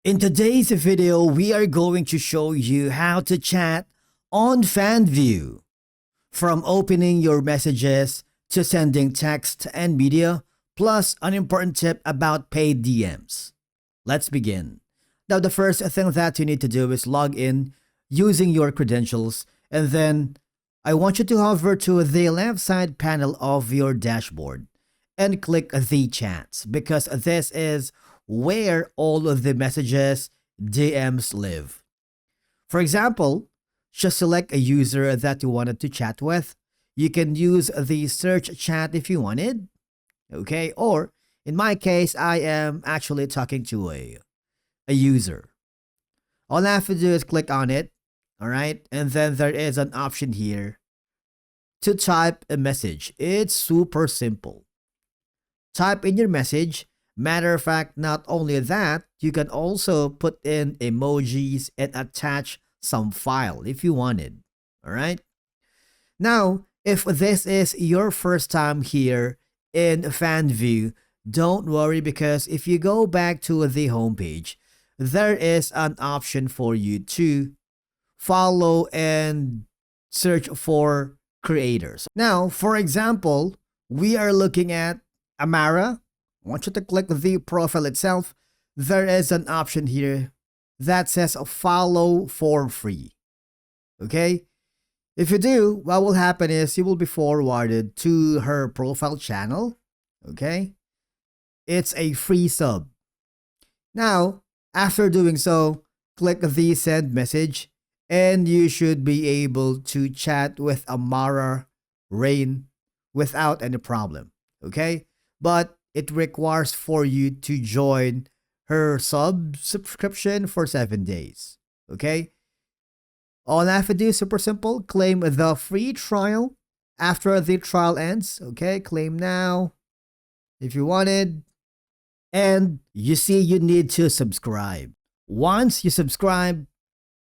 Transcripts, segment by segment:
In today's video, we are going to show you how to chat on Fanvue. From opening your messages to sending text and media, plus an important tip about paid DMs. Let's begin. Now, the first thing that you need to do is log in using your credentials, and then I want you to hover to the left side panel of your dashboard and click the chats, because this is where all of the messages, DMs live. For example, just select a user that you wanted to chat with. You can use the search chat if you wanted, okay? Or in my case, I am actually talking to a user. All I have to do is click on it, all right? And then there is an option here to type a message. It's super simple. Type in your message. Matter of fact, not only that, you can also put in emojis and attach some file if you wanted. All right. Now, if this is your first time here in Fanvue, don't worry, because if you go back to the homepage, there is an option for you to follow and search for creators. Now, for example, we are looking at Amara. I want you to click the profile itself. There is an option here that says follow for free. Okay? If you do, what will happen is you will be forwarded to her profile channel. Okay? It's a free sub. Now, after doing so, click the send message and you should be able to chat with Amara Rain without any problem. Okay? But it requires for you to join her subscription for 7 days. Okay? All I have to do is super simple. Claim the free trial after the trial ends. Okay? Claim now if you wanted. And you see, you need to subscribe. Once you subscribe,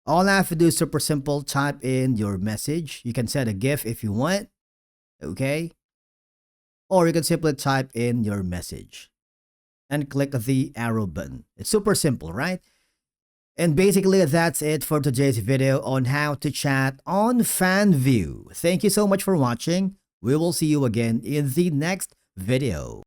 all I have to do is super simple. Type in your message. You can set a GIF if you want. Okay? Or you can simply type in your message and click the arrow button. It's super simple, right? And basically, that's it for today's video on how to chat on Fanvue. Thank you so much for watching. We will see you again in the next video.